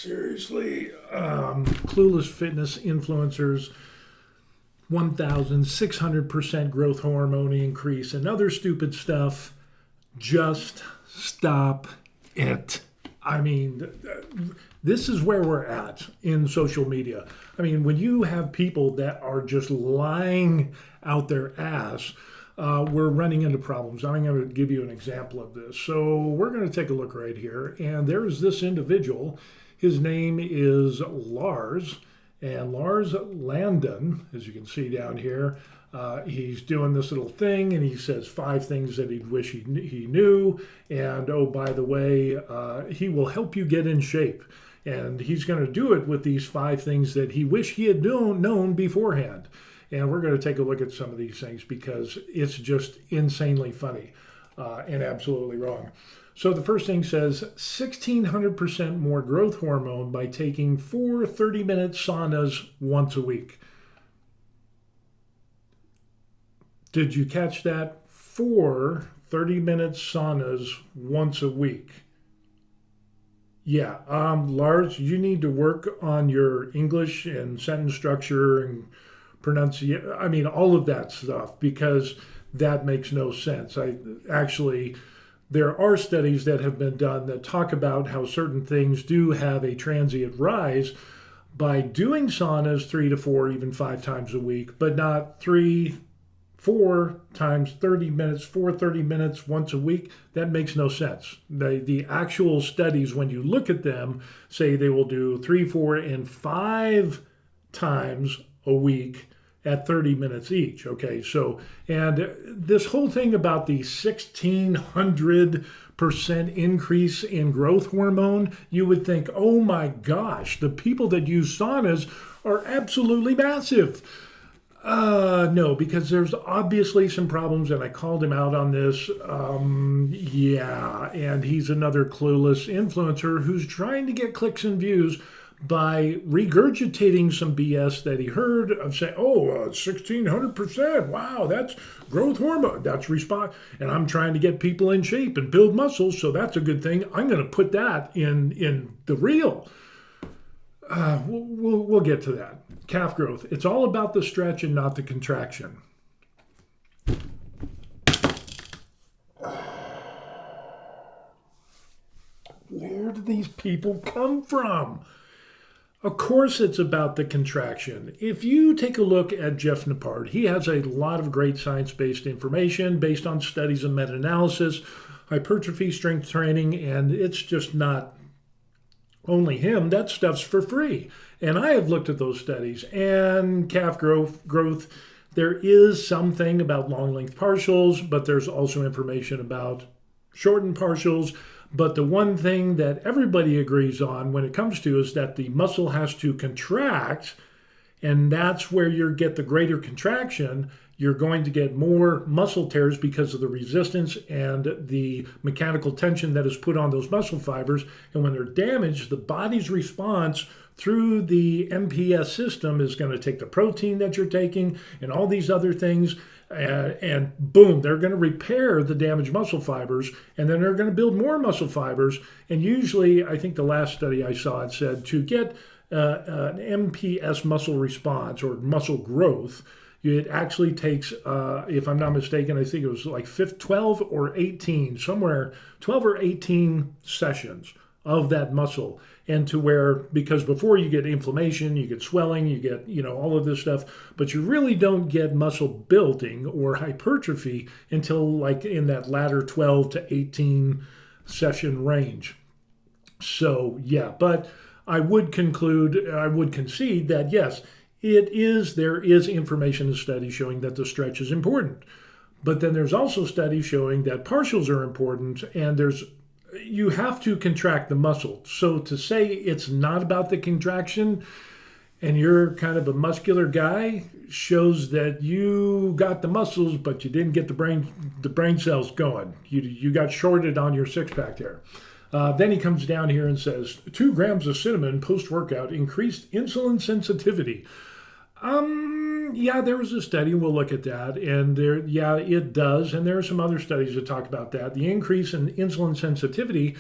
Seriously, Clueless fitness influencers, 1,600% growth hormone increase, and other stupid stuff. Just stop it. I mean, this is where we're at in social media. I mean, when you have people that are just lying out their ass, we're running into problems. I'm going to give you an example of this. So we're going to take a look right here, and there's this individual. His name is Lars, and Lars Landon, as you can see down here, he's doing this little thing, and he says 5 things that he'd wish he knew. And oh, by the way, he will help you get in shape. And he's going to do it with these 5 things that he wish he had known beforehand. And we're going to take a look at some of these things because it's just insanely funny and absolutely wrong. So the first thing says 1,600% more growth hormone by taking 4 30-minute saunas once a week. Did you catch that? 4 30-minute saunas once a week. Yeah, Lars, you need to work on your English and sentence structure and pronunciation. I mean, all of that stuff, because that makes no sense. There are studies that have been done that talk about how certain things do have a transient rise by doing saunas 3 to 4, even 5 times a week, but not 3, 4 times 30 minutes, 4 30 minutes once a week. That makes no sense. The actual studies, when you look at them, say they will do 3, 4, and 5 times a week at 30 minutes each. Okay, so, and this whole thing about the 1,600% increase in growth hormone, you would think, oh my gosh, the people that use saunas are absolutely massive. No, because there's obviously some problems, and I called him out on this. Yeah, and he's another clueless influencer who's trying to get clicks and views by regurgitating some BS that he heard of saying, 1,600%, wow, that's growth hormone, that's response, and I'm trying to get people in shape and build muscles, so that's a good thing. I'm going to put that in the reel. We'll get to that. Calf growth. It's all about the stretch and not the contraction. Where do these people come from? Of course it's about the contraction. If you take a look at Jeff Nippard, he has a lot of great science-based information based on studies and meta-analysis, hypertrophy, strength training, and it's just not only him. That stuff's for free. And I have looked at those studies, and calf growth, there is something about long length partials, but there's also information about shortened partials. But the one thing that everybody agrees on when it comes to is that the muscle has to contract, and that's where you get the greater contraction. You're going to get more muscle tears because of the resistance and the mechanical tension that is put on those muscle fibers. And when they're damaged, the body's response through the MPS system is going to take the protein that you're taking and all these other things, and boom, they're going to repair the damaged muscle fibers, and then they're going to build more muscle fibers. And usually, I think the last study I saw, it said to get an MPS muscle response or muscle growth, it actually takes, if I'm not mistaken, I think it was like 12 or 18, somewhere 12 or 18 sessions of that muscle. And to where, because before you get inflammation, you get swelling, you get, all of this stuff, but you really don't get muscle building or hypertrophy until like in that latter 12 to 18 session range. So yeah, but I would concede that yes, there is information and studies showing that the stretch is important. But then there's also studies showing that partials are important, and you have to contract the muscle. So to say it's not about the contraction and you're kind of a muscular guy shows that you got the muscles, but you didn't get the brain cells going. You got shorted on your six-pack there. Then he comes down here and says 2 grams of cinnamon post-workout increased insulin sensitivity. Yeah, there was a study, we'll look at that, and it does, and there are some other studies that talk about that. The increase in insulin sensitivity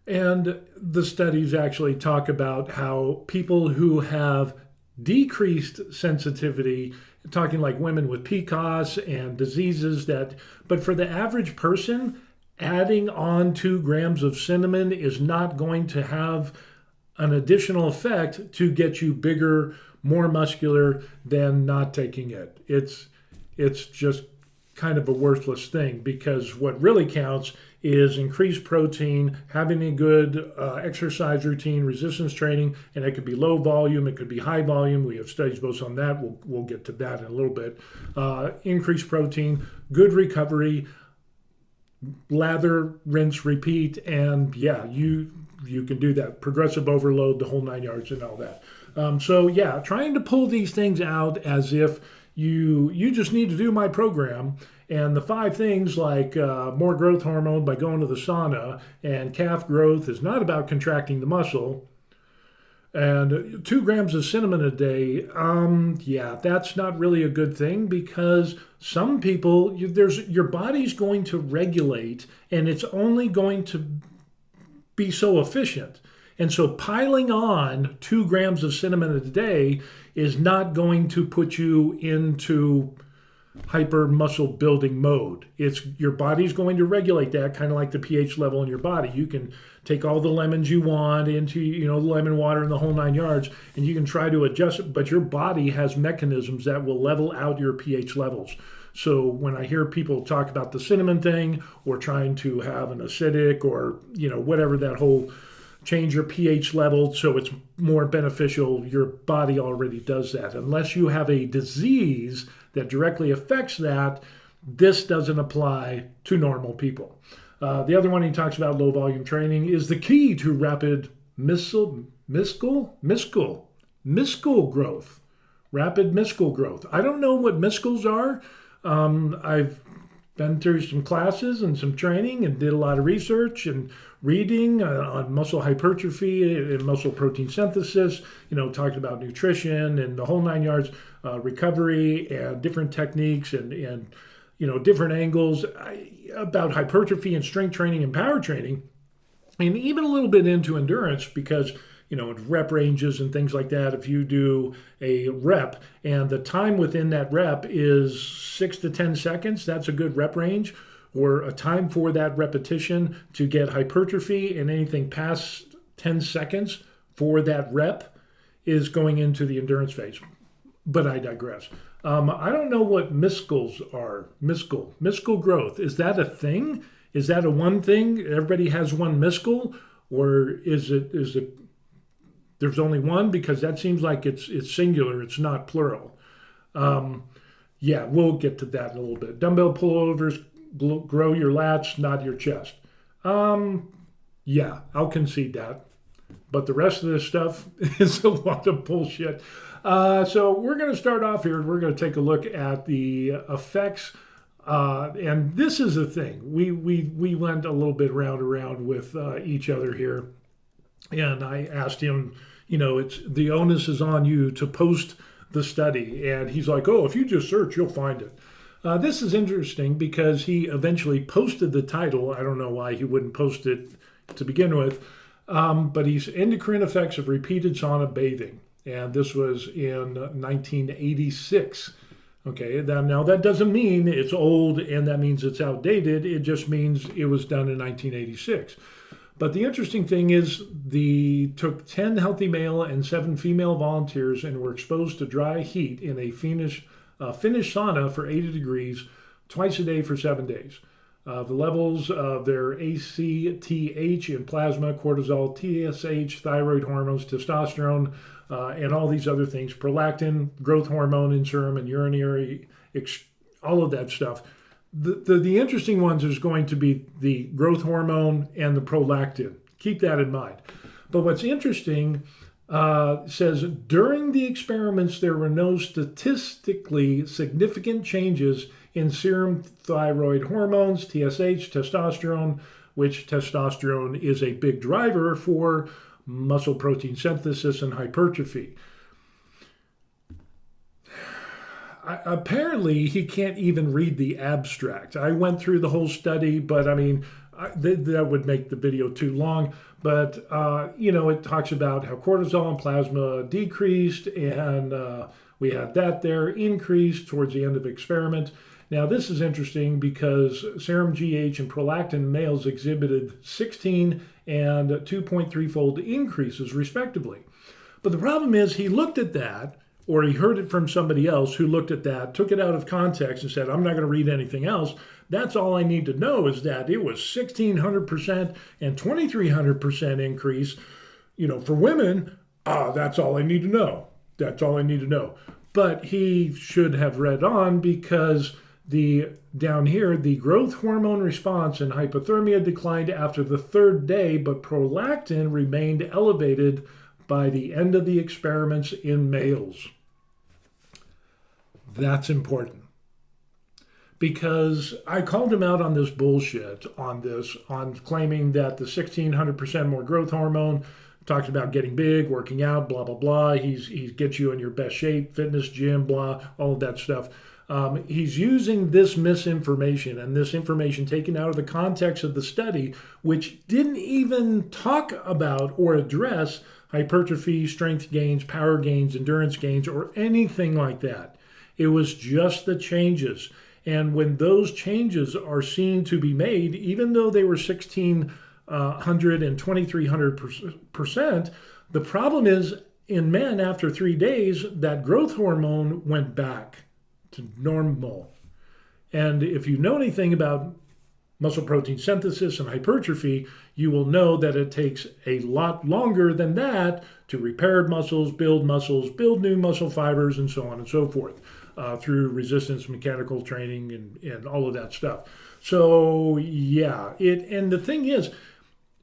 And the studies actually talk about how people who have decreased sensitivity, talking like women with PCOS and diseases that, but for the average person, adding on 2 grams of cinnamon is not going to have an additional effect to get you bigger, more muscular than not taking it. It's just kind of a worthless thing, because what really counts is increased protein, having a good exercise routine, resistance training, and it could be low volume, it could be high volume. We have studies both on that. We'll get to that in a little bit. Increased protein, good recovery, lather, rinse, repeat, and yeah, you can do that. Progressive overload, the whole 9 yards, and all that. So yeah, trying to pull these things out as if you just need to do my program. And the 5 things like more growth hormone by going to the sauna, and calf growth is not about contracting the muscle, and 2 grams of cinnamon a day, yeah, that's not really a good thing, because some people, your body's going to regulate, and it's only going to be so efficient. And so piling on 2 grams of cinnamon a day is not going to put you into hyper muscle building mode. It's your body's going to regulate that, kind of like the pH level in your body. You can take all the lemons you want into, lemon water and the whole 9 yards, and you can try to adjust it, but your body has mechanisms that will level out your pH levels. So when I hear people talk about the cinnamon thing, or trying to have an acidic, or whatever, that whole change your pH level so it's more beneficial, your body already does that. Unless you have a disease that directly affects that, this doesn't apply to normal people. The other one he talks about, low volume training, is the key to rapid miscal growth. Rapid miscal growth. I don't know what miscals are. I've been through some classes and some training and did a lot of research and reading on muscle hypertrophy and muscle protein synthesis, talking about nutrition and the whole 9 yards, recovery and different techniques and different angles about hypertrophy and strength training and power training, and even a little bit into endurance, because rep ranges and things like that. If you do a rep and the time within that rep is 6 to 10 seconds, that's a good rep range, or a time for that repetition to get hypertrophy, and anything past 10 seconds for that rep is going into the endurance phase. But I digress. I don't know what miscals are. Miscal growth. Is that a thing? Is that a one thing? Everybody has one miscal? Or is it there's only one? Because that seems like it's singular. It's not plural. Yeah, we'll get to that in a little bit. Dumbbell pullovers grow your lats, not your chest. Yeah, I'll concede that. But the rest of this stuff is a lot of bullshit. So we're going to start off here. We're going to take a look at the effects. And this is the thing. We went a little bit around with each other here. And I asked him, it's the onus is on you to post the study. And he's like, oh, if you just search, you'll find it. This is interesting because he eventually posted the title. I don't know why he wouldn't post it to begin with. But he's endocrine effects of repeated sauna bathing. And this was in 1986. Okay, now that doesn't mean it's old and that means it's outdated. It just means it was done in 1986. But the interesting thing is took 10 healthy male and 7 female volunteers and were exposed to dry heat in a Finnish sauna for 80 degrees twice a day for 7 days. The levels of their ACTH in plasma, cortisol, TSH, thyroid hormones, testosterone, and all these other things, prolactin, growth hormone in serum and urinary, all of that stuff. The interesting ones is going to be the growth hormone and the prolactin. Keep that in mind. But what's interesting says during the experiments, there were no statistically significant changes in serum thyroid hormones, TSH, testosterone, which testosterone is a big driver for muscle protein synthesis and hypertrophy. Apparently, he can't even read the abstract. I went through the whole study, but I mean, that would make the video too long. But, it talks about how cortisol and plasma decreased, and we had that there increased towards the end of the experiment. Now, this is interesting because serum GH and prolactin in males exhibited 16 and 2.3-fold increases, respectively. But the problem is he looked at that, or he heard it from somebody else who looked at that, took it out of context and said, I'm not going to read anything else. That's all I need to know is that it was 1,600% and 2,300% increase. For women, that's all I need to know. That's all I need to know. But he should have read on because down here, the growth hormone response in hypothermia declined after the third day, but prolactin remained elevated by the end of the experiments in males. That's important. Because I called him out on this bullshit on claiming that the 1,600% more growth hormone talked about getting big, working out, blah, blah, blah. He gets you in your best shape, fitness, gym, blah, all of that stuff. He's using this misinformation and this information taken out of the context of the study, which didn't even talk about or address hypertrophy, strength gains, power gains, endurance gains, or anything like that. It was just the changes. And when those changes are seen to be made, even though they were 1,600 and 2,300%, the problem is in men after 3 days, that growth hormone went back to normal. And if you know anything about muscle protein synthesis and hypertrophy, you will know that it takes a lot longer than that to repair muscles, build new muscle fibers, and so on and so forth, through resistance mechanical training and all of that stuff. So yeah, and the thing is,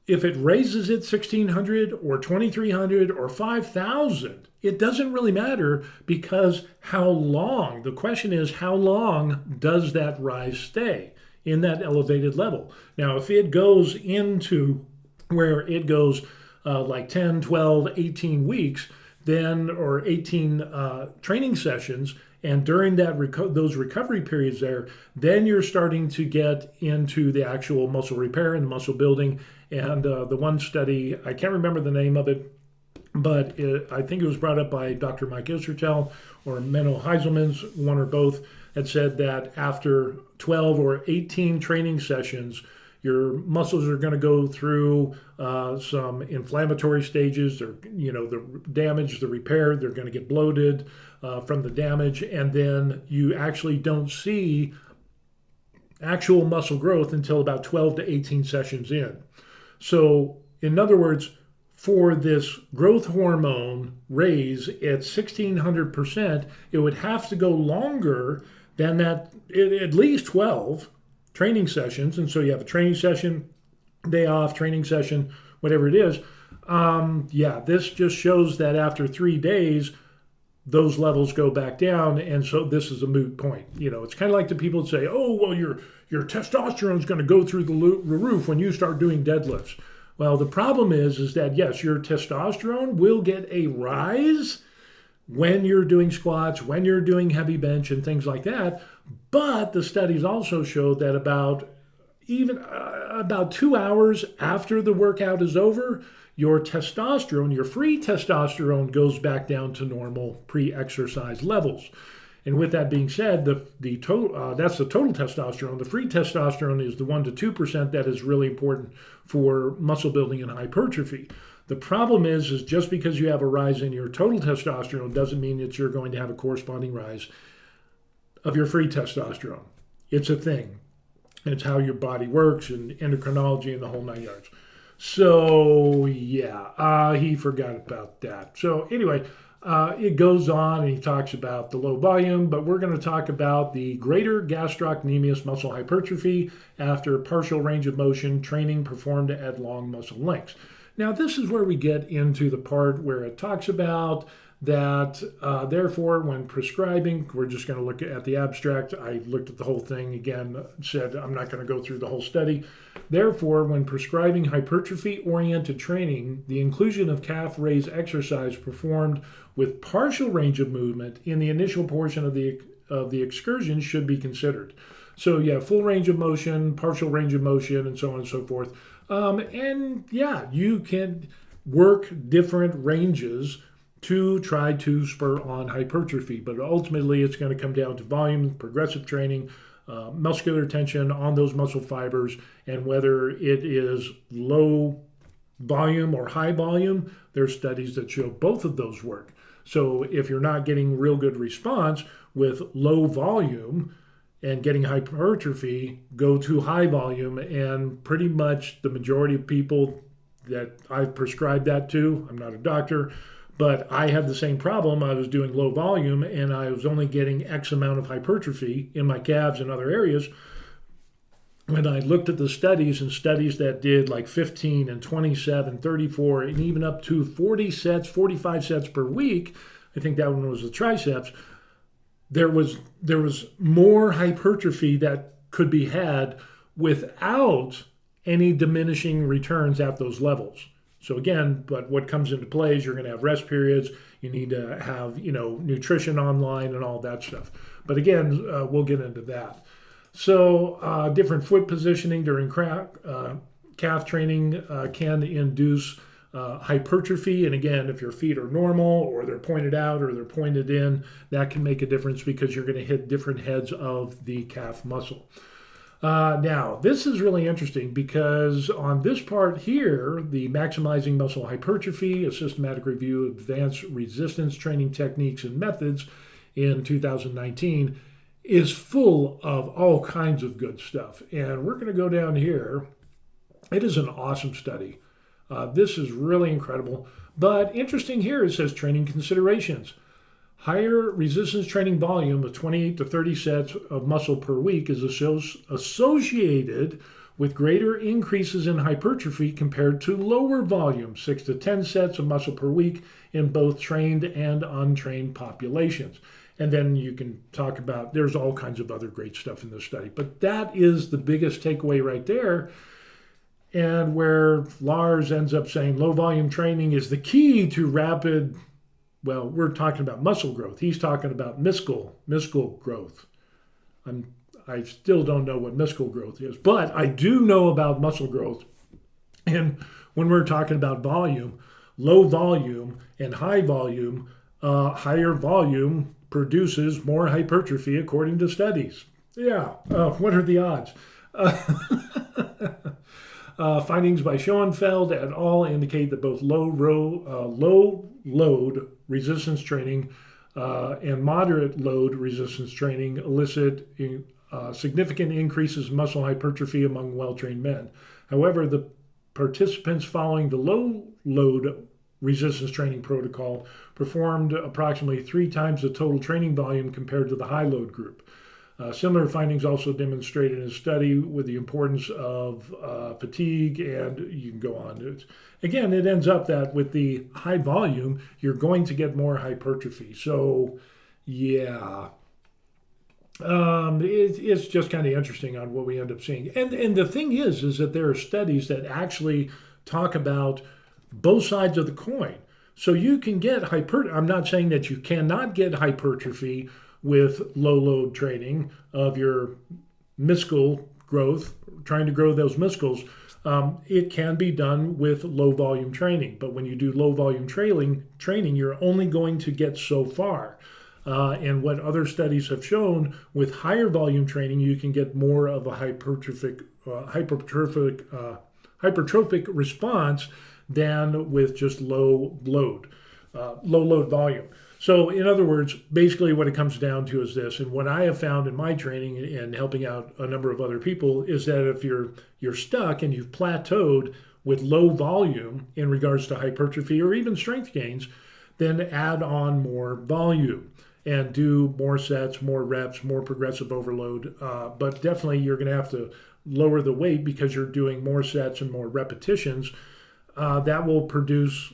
if it raises it 1,600 or 2,300 or 5,000, it doesn't really matter because how long? The question is, how long does that rise stay in that elevated level? Now, if it goes into where it goes like 10, 12, 18 weeks, then, or 18 training sessions, and during those recovery periods there, then you're starting to get into the actual muscle repair and muscle building. And the one study, I can't remember the name of it, but I think it was brought up by Dr. Mike Israetel or Menno Heiselman's, one or both, that said that after 12 or 18 training sessions, your muscles are going to go through some inflammatory stages, or the damage, the repair. They're going to get bloated from the damage, and then you actually don't see actual muscle growth until about 12 to 18 sessions in. So, in other words, for this growth hormone raise at 1,600%, it would have to go longer than that, at least 12 training sessions. And so you have a training session, day off, training session, whatever it is. This just shows that after 3 days, those levels go back down. And so this is a moot point. It's kind of like the people that say, oh, well, your testosterone is going to go through the roof when you start doing deadlifts. Well, the problem is that, yes, your testosterone will get a rise when you're doing squats, when you're doing heavy bench and things like that. But the studies also show that about 2 hours after the workout is over, your testosterone, your free testosterone, goes back down to normal pre-exercise levels. And with that being said, that's the total testosterone. The free testosterone is the 1 to 2% that is really important for muscle building and hypertrophy. The problem is just because you have a rise in your total testosterone doesn't mean that you're going to have a corresponding rise of your free testosterone. It's a thing. It's how your body works and endocrinology and the whole 9 yards. So, he forgot about that. So, anyway, it goes on and he talks about the low volume, but we're going to talk about the greater gastrocnemius muscle hypertrophy after partial range of motion training performed at long muscle lengths. Now, this is where we get into the part where it talks about that, therefore, when prescribing, we're just going to look at the abstract. I looked at the whole thing again, said I'm not going to go through the whole study. Therefore, when prescribing hypertrophy-oriented training, the inclusion of calf raise exercise performed with partial range of movement in the initial portion of the excursion should be considered. So yeah, full range of motion, partial range of motion, and so on and so forth. And yeah, you can work different ranges to try to spur on hypertrophy. But ultimately, it's going to come down to volume, progressive training, muscular tension on those muscle fibers, and whether it is low volume or high volume. There's studies that show both of those work. So if you're not getting real good response with low volume and getting hypertrophy, go to high volume. And pretty much the majority of people that I've prescribed that to, I'm not a doctor, but I had the same problem. I was doing low volume and I was only getting X amount of hypertrophy in my calves and other areas. When I looked at the studies and studies that did like 15 and 27, 34, and even up to 40 sets, 45 sets per week, I think that one was the triceps, there was more hypertrophy that could be had without any diminishing returns at those levels. So again, but what comes into play is you're going to have rest periods. You need to have, nutrition online and all that stuff. But again, we'll get into that. So different foot positioning during calf training can induce hypertrophy. And again, if your feet are normal or they're pointed out or they're pointed in, that can make a difference because you're going to hit different heads of the calf muscle. Now, this is really interesting because on this part here, the Maximizing Muscle Hypertrophy, a systematic review of advanced resistance training techniques and methods in 2019, is full of all kinds of good stuff. And we're going to go down here. It is an awesome study. This is really incredible. But interesting here, it says training considerations. Higher resistance training volume of 28 to 30 sets of muscle per week is associated with greater increases in hypertrophy compared to lower volume, 6 to 10 sets of muscle per week in both trained and untrained populations. And then you can talk about, there's all kinds of other great stuff in this study. But that is the biggest takeaway right there. And where Lars ends up saying low volume training is the key to rapid, well, we're talking about muscle growth. He's talking about miscal growth. I still don't know what miscal growth is, but I do know about muscle growth. And when we're talking about volume, low volume and high volume, higher volume produces more hypertrophy according to studies. Yeah, what are the odds? Findings by Schoenfeld et al. Indicate that both low load resistance training and moderate load resistance training elicit significant increases in muscle hypertrophy among well-trained men. However, the participants following the low load resistance training protocol performed approximately 3 times the total training volume compared to the high load group. Similar findings also demonstrated in a study with the importance of fatigue, and you can go on. Again, it ends up that with the high volume, you're going to get more hypertrophy. So, yeah, it's just kind of interesting on what we end up seeing. And the thing is that there are studies that actually talk about both sides of the coin. So you can get I'm not saying that you cannot get hypertrophy with low load training of your miscal growth, trying to grow those miscals. It can be done with low volume training, but when you do low volume training, you're only going to get so far. And what other studies have shown, with higher volume training, you can get more of a hypertrophic response than with just low load volume. So in other words, basically what it comes down to is this, and what I have found in my training and helping out a number of other people is that if you're stuck and you've plateaued with low volume in regards to hypertrophy or even strength gains, then add on more volume and do more sets, more reps, more progressive overload. But definitely you're going to have to lower the weight because you're doing more sets and more repetitions. That will produce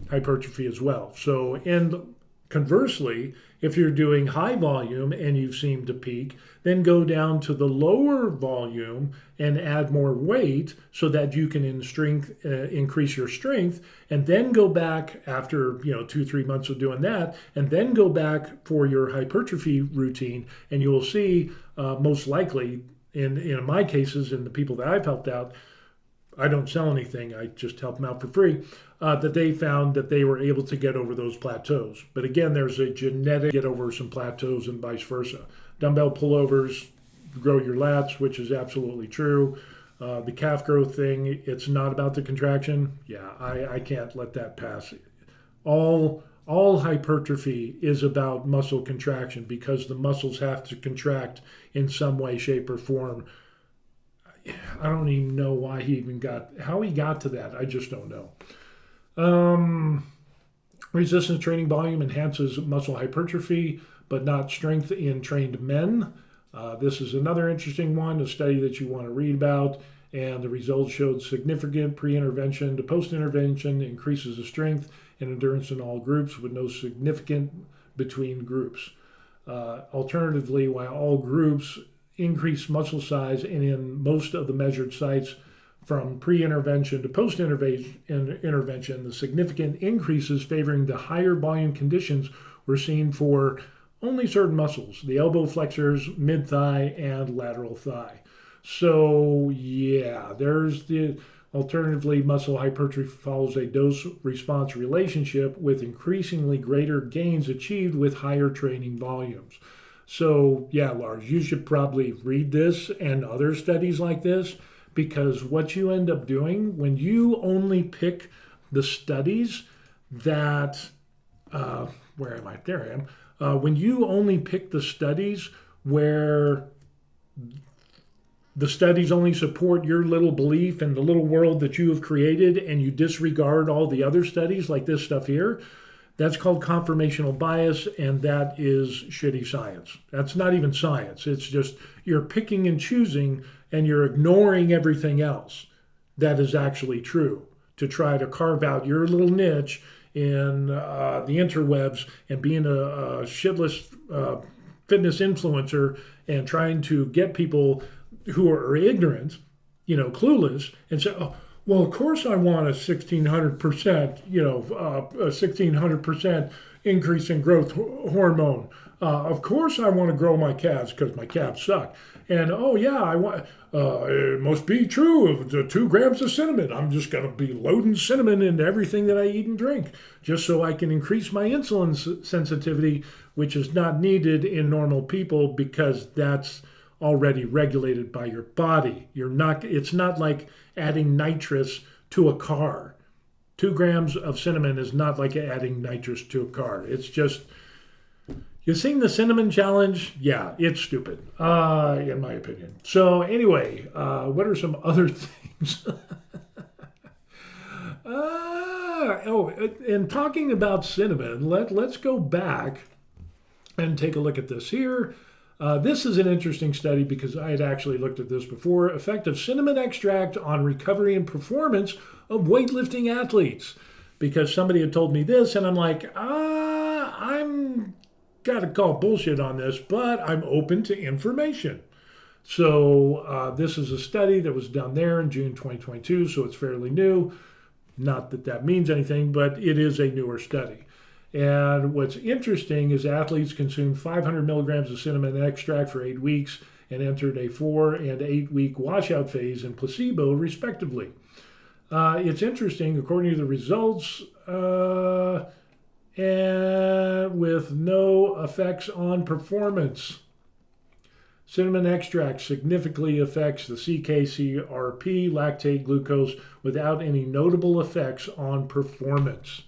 hypertrophy as well. So, and Conversely, if you're doing high volume and you seem to peak, then go down to the lower volume and add more weight so that you can increase your strength, and then go back after 2-3 months of doing that, and then go back for your hypertrophy routine, and you'll see most likely in my cases, in the people that I've helped out, I don't sell anything, I just help them out for free, that they found that they were able to get over those plateaus. But again, there's a genetic get over some plateaus and vice versa. Dumbbell pullovers grow your lats, which is absolutely true. The calf growth thing, it's not about the contraction. Yeah, I can't let that pass. All hypertrophy is about muscle contraction because the muscles have to contract in some way, shape, or form. I don't even know how he got to that. I just don't know. Resistance training volume enhances muscle hypertrophy, but not strength in trained men. This is another interesting one, a study that you want to read about. And the results showed significant pre-intervention to post-intervention increases of strength and endurance in all groups with no significant between groups. Alternatively, while all groups increased muscle size, and in most of the measured sites from pre-intervention to post-intervention, the significant increases favoring the higher volume conditions were seen for only certain muscles, the elbow flexors, mid-thigh, and lateral thigh. So yeah, there's the alternatively, muscle hypertrophy follows a dose-response relationship with increasingly greater gains achieved with higher training volumes. So yeah, Lars, you should probably read this and other studies like this, because what you end up doing when you only pick the studies that, where am I? There I am. When you only pick the studies where the studies only support your little belief and the little world that you have created, and you disregard all the other studies like this stuff here, that's called confirmational bias, and that is shitty science. That's not even science. It's just you're picking and choosing, and you're ignoring everything else that is actually true to try to carve out your little niche in the interwebs and being a shitless fitness influencer and trying to get people who are ignorant, clueless, and say, oh, well, of course I want a 1,600%, a 1,600% increase in growth hormone. Of course I want to grow my calves because my calves suck. And oh yeah, I want. It must be true. The 2 grams of cinnamon. I'm just going to be loading cinnamon into everything that I eat and drink, just so I can increase my insulin sensitivity, which is not needed in normal people because that's already regulated by your body. It's not like adding nitrous to a car. 2 grams of cinnamon is not like adding nitrous to a car. It's just, you seen the cinnamon challenge? Yeah, it's stupid, in my opinion. So anyway, what are some other things? And talking about cinnamon, let's go back and take a look at this here. This is an interesting study because I had actually looked at this before. Effect of cinnamon extract on recovery and performance of weightlifting athletes. Because somebody had told me this, and I'm like, I'm got to call bullshit on this, but I'm open to information. So this is a study that was done there in June 2022, so it's fairly new. Not that that means anything, but it is a newer study. And what's interesting is athletes consumed 500 milligrams of cinnamon extract for 8 weeks and entered a 4 and 8 week washout phase and placebo, respectively. It's interesting, according to the results, and with no effects on performance. Cinnamon extract significantly affects the CK-CRP, lactate glucose, without any notable effects on performance.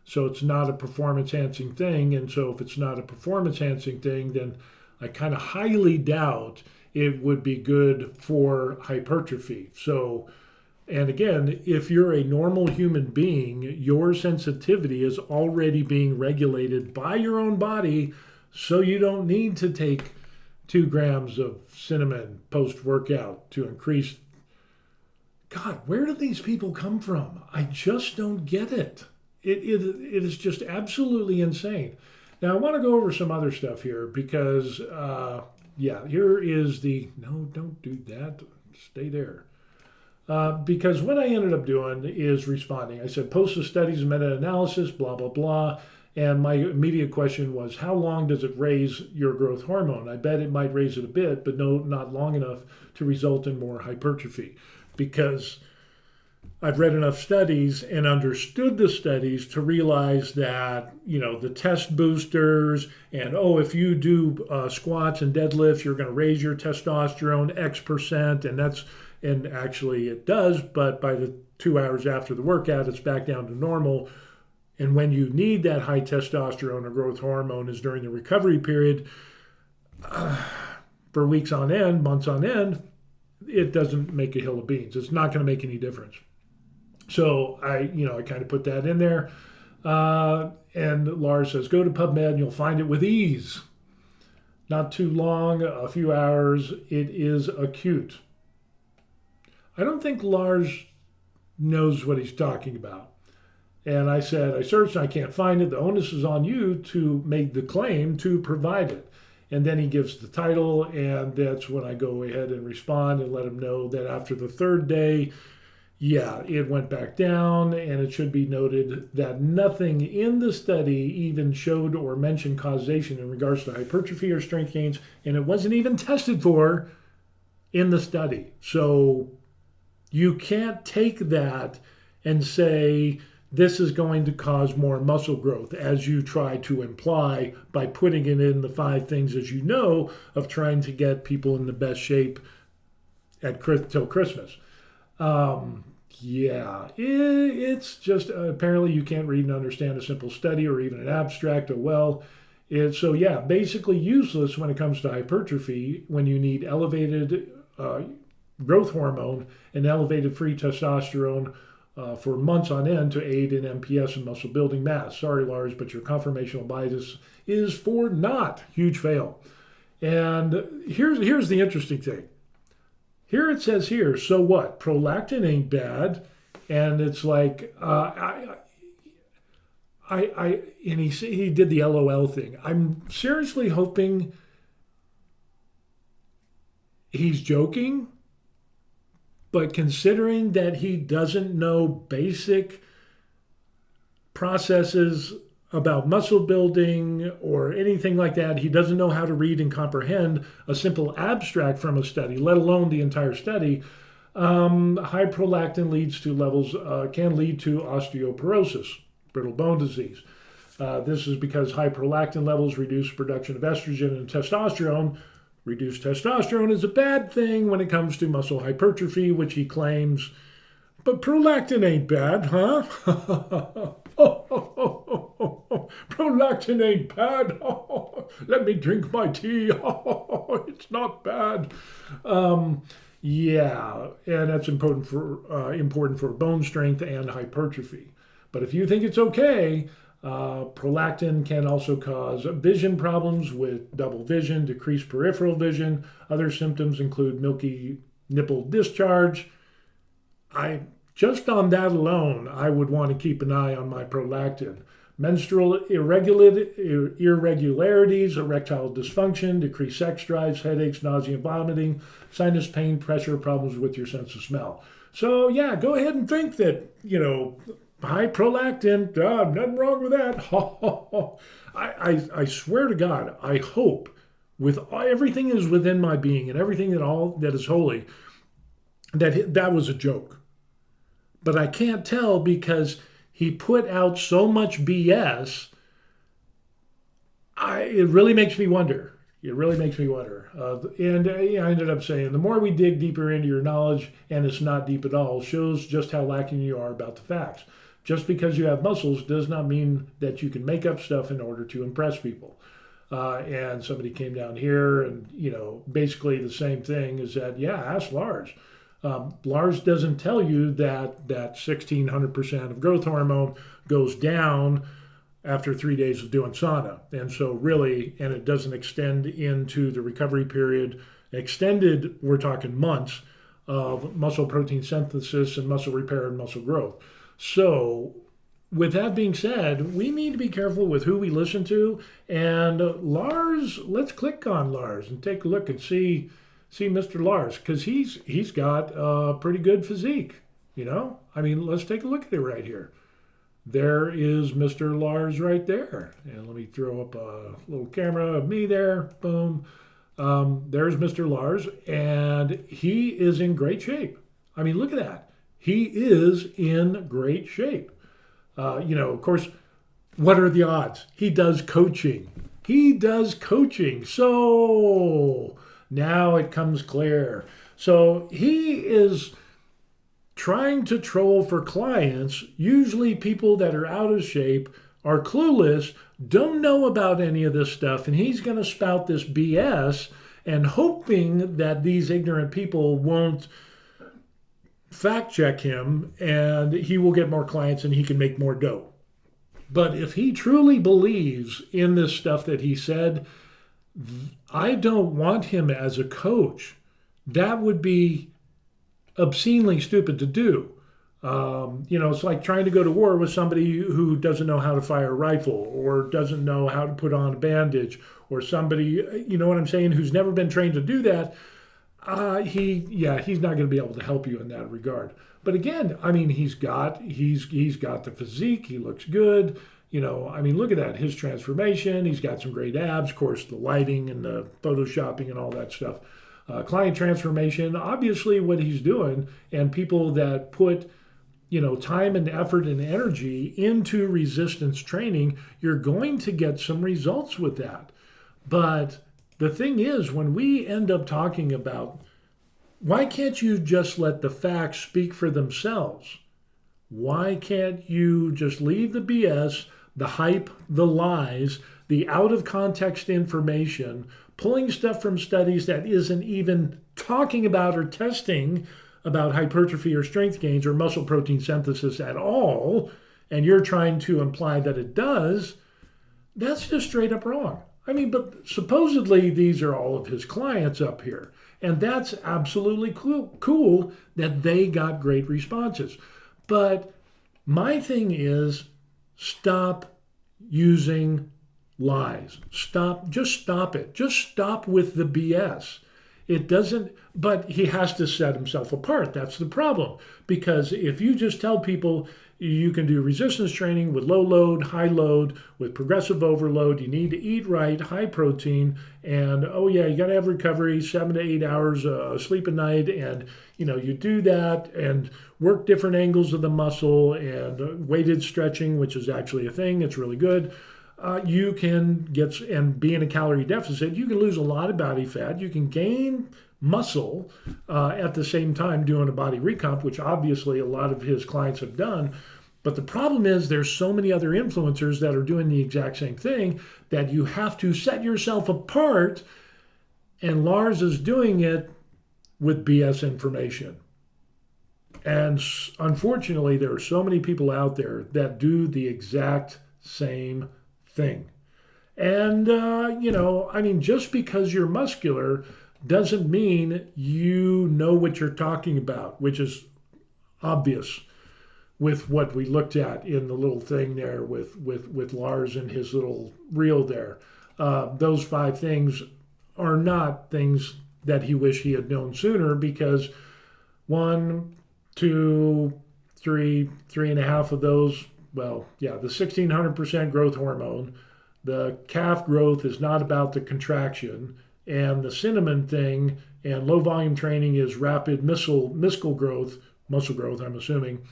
So it's not a performance-enhancing thing, and so if it's not a performance-enhancing thing, then I kind of highly doubt it would be good for hypertrophy. So, and again, if you're a normal human being, your sensitivity is already being regulated by your own body, so you don't need to take 2 grams of cinnamon post-workout to increase. God, where do these people come from? I just don't get it. it is just absolutely insane. Now I want to go over some other stuff here because yeah, here is the no, don't do that. Stay there. Because what I ended up doing is responding. I said, post the studies and meta-analysis, blah, blah, blah. And my immediate question was, how long does it raise your growth hormone? I bet it might raise it a bit, but no, not long enough to result in more hypertrophy. Because I've read enough studies and understood the studies to realize that, the test boosters and, if you do squats and deadlifts, you're going to raise your testosterone X percent. And actually it does, but by the 2 hours after the workout, it's back down to normal. And when you need that high testosterone or growth hormone is during the recovery period for weeks on end, months on end, it doesn't make a hill of beans. It's not going to make any difference. So I kind of put that in there. And Lars says, go to PubMed and you'll find it with ease. Not too long, a few hours. It is acute. I don't think Lars knows what he's talking about. And I said, I searched and I can't find it. The onus is on you to make the claim to provide it. And then he gives the title, and that's when I go ahead and respond and let him know that after the third day, yeah, it went back down, and it should be noted that nothing in the study even showed or mentioned causation in regards to hypertrophy or strength gains, and it wasn't even tested for in the study. So you can't take that and say this is going to cause more muscle growth, as you try to imply by putting it in the 5 things, as you know, of trying to get people in the best shape till Christmas. Yeah, it's just apparently you can't read and understand a simple study or even an abstract. So yeah, basically useless when it comes to hypertrophy when you need elevated growth hormone and elevated free testosterone for months on end to aid in MPS and muscle building mass. Sorry, Lars, but your confirmational bias is for naught. Huge fail. And here's the interesting thing. Here it says here, so what? Prolactin ain't bad. And it's like, and he did the LOL thing. I'm seriously hoping he's joking. But considering that he doesn't know basic processes about muscle building or anything like that, he doesn't know how to read and comprehend a simple abstract from a study, let alone the entire study. High prolactin can lead to osteoporosis, brittle bone disease. This is because high prolactin levels reduce production of estrogen and testosterone. Reduced testosterone is a bad thing when it comes to muscle hypertrophy, which he claims, but prolactin ain't bad, huh? Prolactin ain't bad. Let me drink my tea. It's not bad. Yeah, and that's important for bone strength and hypertrophy. But if you think it's okay, prolactin can also cause vision problems with double vision, decreased peripheral vision. Other symptoms include milky nipple discharge. Just on that alone, I would want to keep an eye on my prolactin. Menstrual irregularities, erectile dysfunction, decreased sex drives, headaches, nausea and vomiting, sinus pain, pressure, problems with your sense of smell. So yeah, go ahead and think that, high prolactin, nothing wrong with that. I swear to God, I hope with everything is within my being and everything that is holy, that was a joke. But I can't tell because he put out so much BS. It really makes me wonder. It really makes me wonder. And I ended up saying, the more we dig deeper into your knowledge, and it's not deep at all, shows just how lacking you are about the facts. Just because you have muscles does not mean that you can make up stuff in order to impress people. And somebody came down here and, basically the same thing is that, ask Lars. Lars doesn't tell you that 1,600% of growth hormone goes down after 3 days of doing sauna. And so really, and it doesn't extend into the recovery period. Extended, we're talking months of muscle protein synthesis and muscle repair and muscle growth. So with that being said, we need to be careful with who we listen to. And Lars, let's click on Lars and take a look and see Mr. Lars, because he's got a pretty good physique. I mean, let's take a look at it right here. There is Mr. Lars right there. And let me throw up a little camera of me there. Boom. There's Mr. Lars, and he is in great shape. I mean, look at that. He is in great shape. Of course, what are the odds? He does coaching. So now it comes clear. So he is trying to troll for clients, usually people that are out of shape, are clueless, don't know about any of this stuff, and he's going to spout this BS and hoping that these ignorant people won't fact check him and he will get more clients and he can make more dough. But if he truly believes in this stuff that he said, I don't want him as a coach. That would be obscenely stupid to do. It's like trying to go to war with somebody who doesn't know how to fire a rifle or doesn't know how to put on a bandage, or somebody, you know what I'm saying, who's never been trained to do that. He's not going to be able to help you in that regard. But again, I mean, he's got the physique. He looks good. Look at that, his transformation. He's got some great abs. Of course, the lighting and the photoshopping and all that stuff. Client transformation, obviously what he's doing, and people that put time and effort and energy into resistance training, you're going to get some results with that. But the thing is, when we end up talking about, why can't you just let the facts speak for themselves? Why can't you just leave the BS, the hype, the lies, the out of context information, pulling stuff from studies that isn't even talking about or testing about hypertrophy or strength gains or muscle protein synthesis at all, and you're trying to imply that it does? That's just straight up wrong. But supposedly these are all of his clients up here, and that's absolutely cool that they got great responses. But my thing is, stop using lies. Just stop it. Just stop with the BS. It doesn't, but he has to set himself apart. That's the problem. Because if you just tell people you can do resistance training with low load, high load, with progressive overload, you need to eat right, high protein, and you got to have recovery, 7 to 8 hours sleep a night, and you do that and work different angles of the muscle and weighted stretching, which is actually a thing. It's really good. You can get, and be in a calorie deficit, you can lose a lot of body fat. You can gain muscle at the same time doing a body recomp, which obviously a lot of his clients have done. But the problem is there's so many other influencers that are doing the exact same thing that you have to set yourself apart. And Lars is doing it with BS information. And unfortunately, there are so many people out there that do the exact same thing. And, just because you're muscular doesn't mean you know what you're talking about, which is obvious with what we looked at in the little thing there with Lars and his little reel there. Those 5 things are not things that he wished he had known sooner, because 1, 2, 3, 3.5 of those, the 1600% growth hormone, the calf growth is not about the contraction, and the cinnamon thing and low volume training is rapid muscle growth, I'm assuming.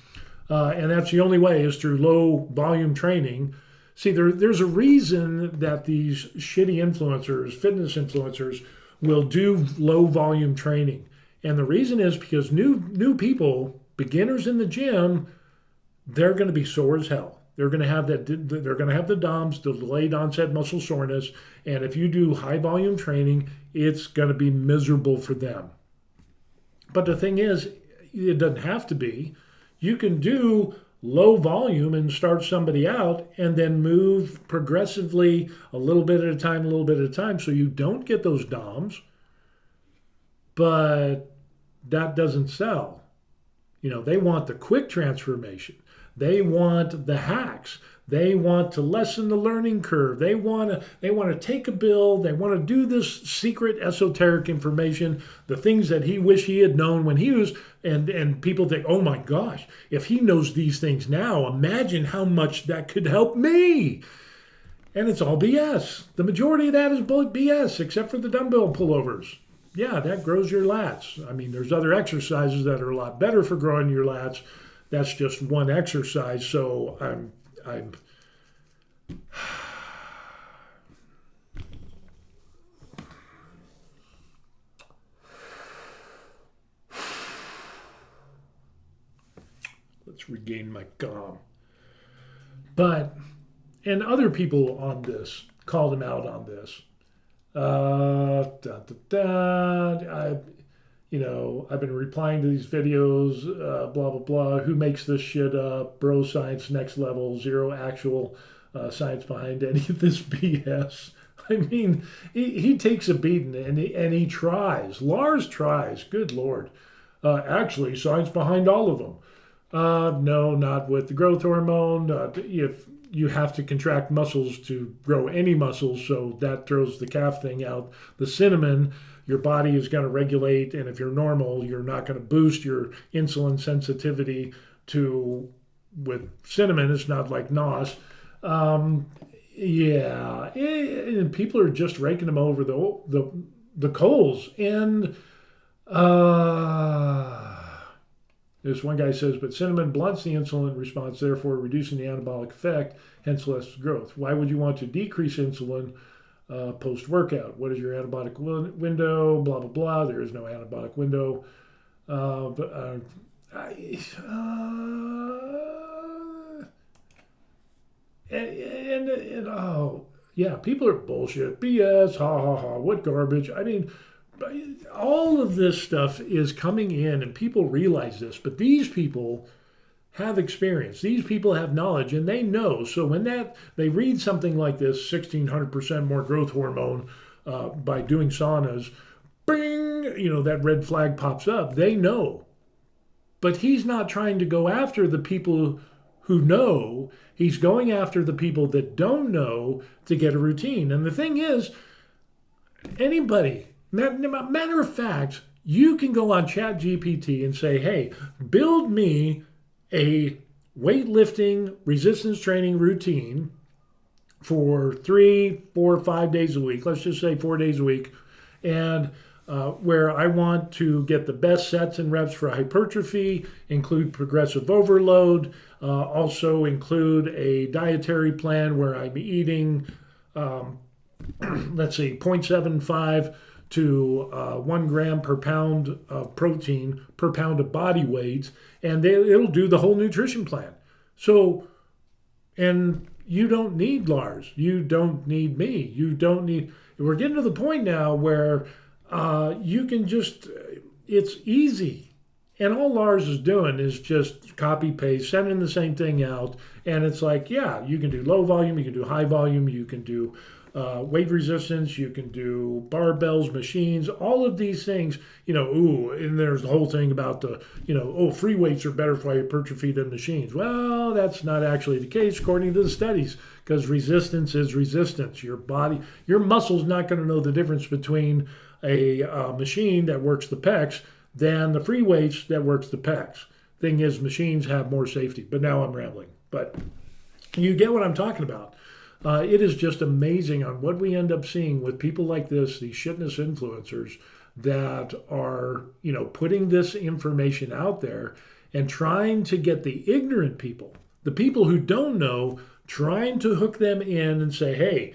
And that's the only way, is through low volume training. See, there's a reason that these shitty influencers, fitness influencers, will do low volume training. And the reason is because new people, beginners in the gym, they're going to be sore as hell. They're going to have they're going to have the DOMS, the delayed onset muscle soreness. And if you do high volume training, it's going to be miserable for them. But the thing is, it doesn't have to be. You can do low volume and start somebody out and then move progressively a little bit at a time, so you don't get those DOMs. But that doesn't sell. They want the quick transformation. They want the hacks. They want to lessen the learning curve. They want to take a bill. They want to do this secret esoteric information, the things that he wish he had known when he was, and people think, oh my gosh, if he knows these things now, imagine how much that could help me. And it's all BS. The majority of that is BS, except for the dumbbell pullovers. Yeah, that grows your lats. I mean, there's other exercises that are a lot better for growing your lats. That's just one exercise. So I'm let's regain my calm. But, and other people on this called him out on this. I've been replying to these videos, blah, blah, blah. Who makes this shit up? Bro science next level, zero actual science behind any of this BS. I mean, he takes a beating and he tries. Lars tries. Good Lord. Actually, science behind all of them. No, not with the growth hormone. If you have to contract muscles to grow any muscles, so that throws the calf thing out. The cinnamon, your body is going to regulate, and if you're normal, you're not going to boost your insulin sensitivity with cinnamon. It's not like NOS. And people are just raking them over the coals. And this one guy says, but cinnamon blunts the insulin response, therefore reducing the anabolic effect, hence less growth. Why would you want to decrease insulin post-workout? What is your anabolic window? Blah, blah, blah. There is no anabolic window. People are bullshit. BS, ha, ha, ha, what garbage. I mean, all of this stuff is coming in and people realize this, but these people have experience. These people have knowledge and they know. So when they read something like this, 1,600% more growth hormone by doing saunas, bing, that red flag pops up. They know. But he's not trying to go after the people who know. He's going after the people that don't know to get a routine. And the thing is, anybody, matter of fact, you can go on ChatGPT and say, hey, build me a weightlifting resistance training routine for 3, 4, 5 days a week. Let's just say 4 days a week. And where I want to get the best sets and reps for hypertrophy, include progressive overload, also include a dietary plan where I'm eating, 0.75 to 1 gram per pound of protein per pound of body weight, and it'll do the whole nutrition plan. So, and you don't need Lars. You don't need me. We're getting to the point now where you can it's easy. And all Lars is doing is just copy, paste, sending the same thing out. And it's like, yeah, you can do low volume, you can do high volume, you can do weight resistance, you can do barbells, machines, all of these things, and there's the whole thing about free weights are better for hypertrophy than machines. Well, that's not actually the case according to the studies, because resistance is resistance. Your muscle's not going to know the difference between a machine that works the pecs than the free weights that works the pecs. Thing is, machines have more safety. But now I'm rambling. But you get what I'm talking about. It is just amazing on what we end up seeing with people like this, these shitness influencers that are, putting this information out there and trying to get the ignorant people, the people who don't know, trying to hook them in and say, hey,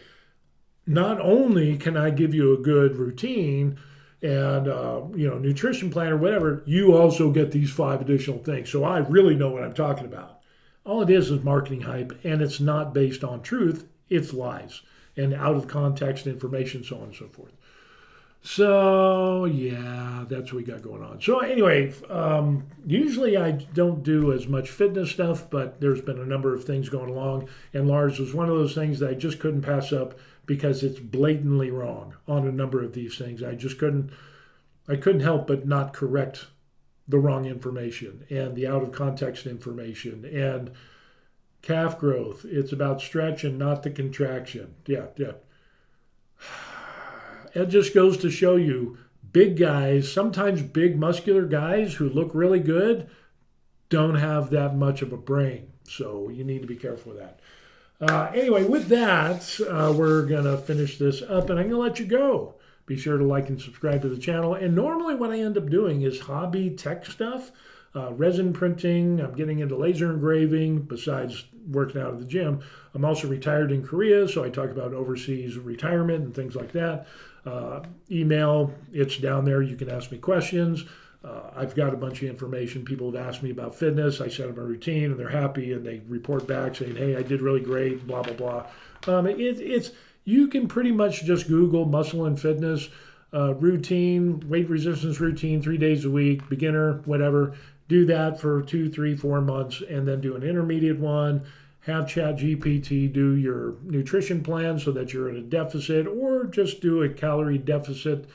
not only can I give you a good routine and, nutrition plan or whatever, you also get these 5 additional things. So I really know what I'm talking about. All it is marketing hype, and it's not based on truth. It's lies and out of context information, so on and so forth. So, yeah, that's what we got going on. So anyway, usually I don't do as much fitness stuff, but there's been a number of things going along. And Lars was one of those things that I just couldn't pass up because it's blatantly wrong on a number of these things. I couldn't help but not correct the wrong information and the out of context information. And calf growth, it's about stretch and not the contraction. Yeah, yeah. It just goes to show you big guys, sometimes big muscular guys who look really good, don't have that much of a brain. So you need to be careful with that. Anyway, with that, we're going to finish this up and I'm going to let you go. Be sure to like and subscribe to the channel. And normally what I end up doing is hobby tech stuff, resin printing. I'm getting into laser engraving besides working out at the gym. I'm also retired in Korea, so I talk about overseas retirement and things like that. Email, it's down there. You can ask me questions. I've got a bunch of information. People have asked me about fitness. I set up a routine and they're happy and they report back saying, hey, I did really great, blah, blah, blah. You can pretty much just Google muscle and fitness routine, weight resistance routine, 3 days a week, beginner, whatever. Do that for 2, 3, 4 months and then do an intermediate one. Have ChatGPT do your nutrition plan so that you're in a deficit, or just do a calorie deficit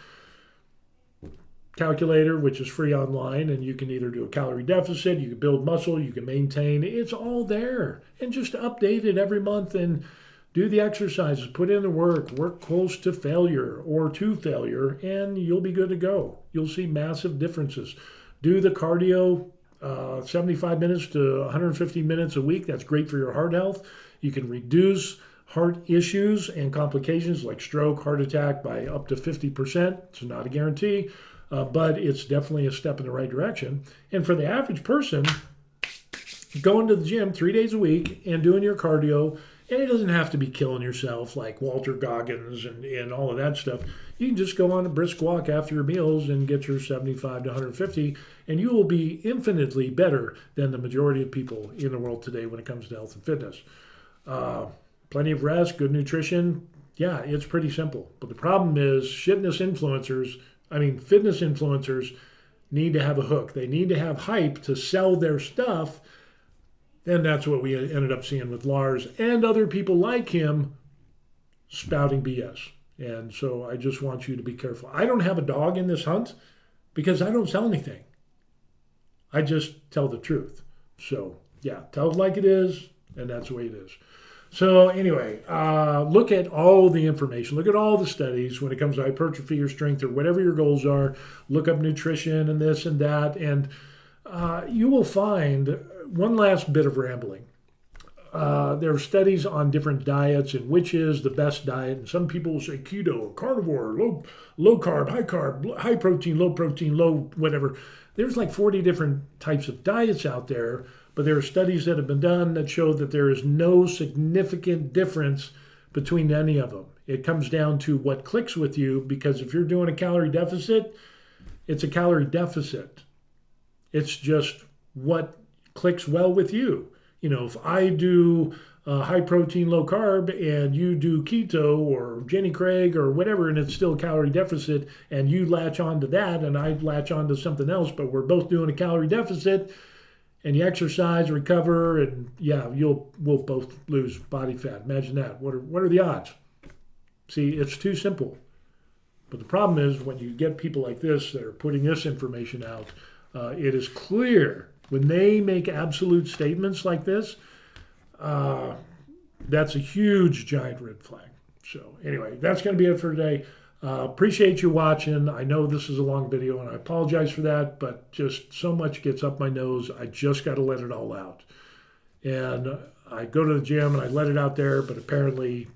calculator, which is free online, and you can either do a calorie deficit, you can build muscle, you can maintain. It's all there. And just update it every month and do the exercises, put in the work close to failure or to failure, and you'll be good to go. You'll see massive differences. Do the cardio, 75 minutes to 150 minutes a week. That's great for your heart health. You can reduce heart issues and complications like stroke, heart attack by up to 50%. It's not a guarantee. But it's definitely a step in the right direction. And for the average person, going to the gym 3 days a week and doing your cardio, and it doesn't have to be killing yourself like Walter Goggins and all of that stuff. You can just go on a brisk walk after your meals and get your 75 to 150, and you will be infinitely better than the majority of people in the world today when it comes to health and fitness. Plenty of rest, good nutrition. Yeah, it's pretty simple. But the problem is fitness influencers need to have a hook. They need to have hype to sell their stuff. And that's what we ended up seeing with Lars and other people like him spouting BS. And so I just want you to be careful. I don't have a dog in this hunt because I don't sell anything. I just tell the truth. So yeah, tell it like it is, and that's the way it is. So anyway, look at all the information. Look at all the studies when it comes to hypertrophy or strength or whatever your goals are. Look up nutrition and this and that, and you will find one last bit of rambling. There are studies on different diets and which is the best diet. And some people will say keto, carnivore, low carb, high protein, low whatever. There's like 40 different types of diets out there. But there are studies that have been done that show that there is no significant difference between any of them. It comes down to what clicks with you, because if you're doing a calorie deficit, it's a calorie deficit. It's just what clicks well with you. You know, if I do high protein, low carb, and you do keto or Jenny Craig or whatever, and it's still a calorie deficit, and you latch on to that and I latch on to something else, but we're both doing a calorie deficit, and you exercise, recover, and yeah, we'll both lose body fat. Imagine that. What are the odds? See, it's too simple. But the problem is when you get people like this that are putting this information out, it is clear when they make absolute statements like this, that's a huge, giant red flag. So anyway, that's going to be it for today. Appreciate you watching. I know this is a long video and I apologize for that, but just so much gets up my nose. I just got to let it all out. And I go to the gym and I let it out there, but apparently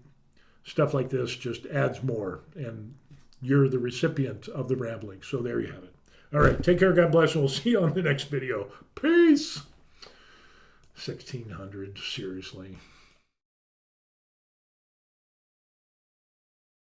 stuff like this just adds more. And you're the recipient of the rambling. So there you have it. All right. Take care. God bless. And we'll see you on the next video. Peace. 1600. Seriously.